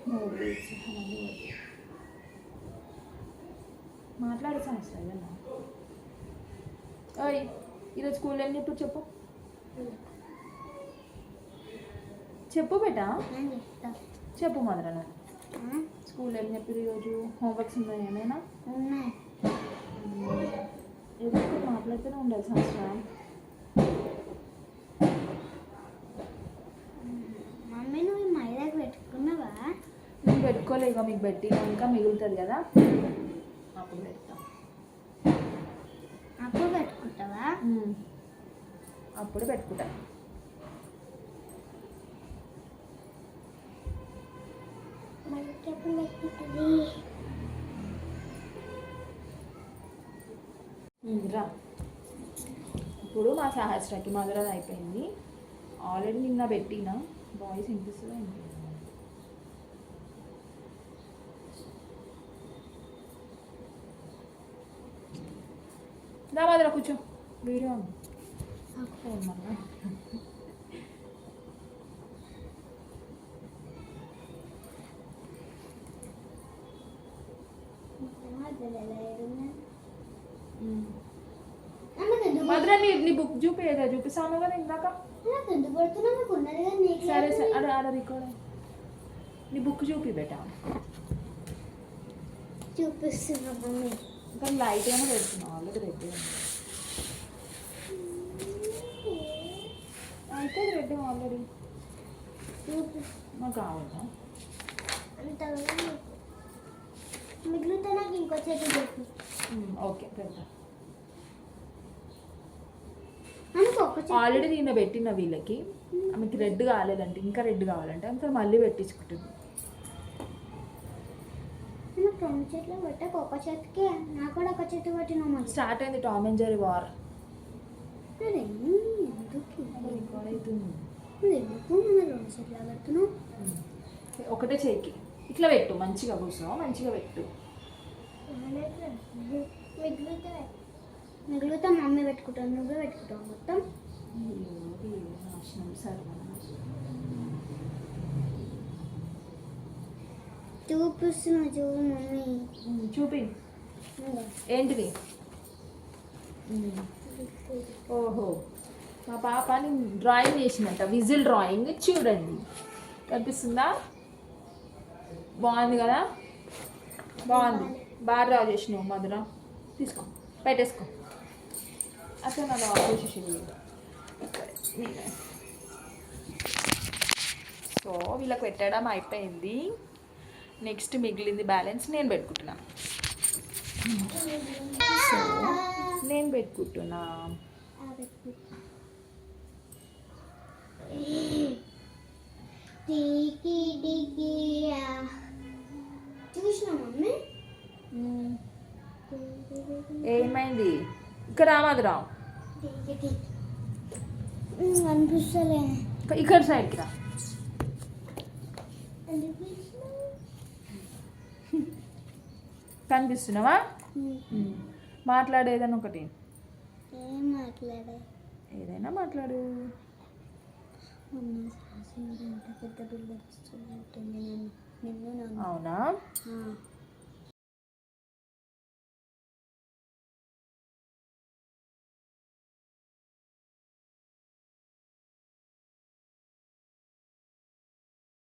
3 weeks మాట్లాడే సంవత్సరం ఏదన్నా. ఓయ్ ఈరోజు స్కూల్ ఏం చెప్పు చెప్పు చెప్పు బేటా చెప్పు మదరను. స్కూల్ ఏం చెప్పారు ఈరోజు? హోంవర్క్స్ ఉన్నాయి ఏమైనా? ఉన్నాయి. ఏదో ఒకటి మాట్లాడుతూనే ఉండాలి సంవత్సరం. మమ్మీ నువ్వు మైదాకు పెట్టుకున్నావా? నేను పెట్టుకోలే, ఇక మీకు పెట్టి ఇంకా మిగులుతుంది కదా అప్పుడు పెడతా. అప్పుడు పెట్టుకుంటావా? అప్పుడు పెట్టుకుంటా. ఎప్పుడు పెట్టుకుంటుంది? రా ఇప్పుడు మా సహస్రకి మధురది అయిపోయింది ఆల్రెడీ. నిన్న పెట్టిన వాయిస్ వినిపిస్తుందా ఏంటి? దా మధుర కూర్చో, వీడియో ఫోన్ మళ్ళా. మధుర నీ బుక్ చూపేదా? చూపిస్తాను కదా ఇందాక. సరే సరే అడ ఆడ రికార్డ్. నీ బుక్ చూపి బేటా. చూపిస్తున్నా మమ్మీ. ఇంకా లైట్గానే పెడుతున్నావు, ఆల్రెడీ రెడ్ అయితే రెడ్ ఆల్రెడీ. నాకు కావాలా? మిగిలితే నాకు ఇంకో చెట్టు చెప్పు. ఓకే పెడతా. ఆల్రెడీ దీన్ని పెట్టిన వీళ్ళకి ఆమెకి రెడ్ కాలేదంటే, ఇంకా రెడ్ కావాలంటే అంతా మళ్ళీ పెట్టించుకుంటుంది. రెండు చెట్లు పెట్టక ఒక చెట్టుకి నాకు కూడా ఒక చెట్టు పెట్టినా. స్టార్ట్ అయింది టామ్ అండ్ జెర్రీ వార్. రెండు చెట్లు పెడుతున్నావు. ఒకటే చేయికి ఇట్లా పెట్టు, మంచిగా కూర్చో, మంచిగా పెట్టు. మిగిలితే మమ్మీ పెట్టుకుంటాను, నువ్వే పెట్టుకుంటావు మొత్తం. నాశనం చూపిస్తున్నా చూడు మమ్మీ. చూపి ఏంటిది? ఓహో మా పాప డ్రాయింగ్ చేసిందంట, విజిల్ డ్రాయింగ్. చూడండి కనిపిస్తుందా? బాగుంది కదా? బాగుంది, బాగా డ్రా చేసినావు మధుర. తీసుకో పెట్టేసుకో. అసలు నాకు ఆలోచించింది. సో వీళ్ళకి పెట్టడం అయిపోయింది. నెక్స్ట్ మిగిలింది బ్యాలెన్స్ నేను పెట్టుకుంటున్నా. సో నేను పెట్టుకుంటున్నా. చూసినా మమ్మీ? ఏమైంది? ఇక్కడ రామదురా అనిపిస్తలే. ఇక్కడ సైడ్కి రా. కనిపిస్తున్నావా? మాట్లాడేదని ఒకటి. ఏం మాట్లాడే? ఏదైనా మాట్లాడు. పెద్ద బిల్లు వస్తున్నట్టుంది. అవునా?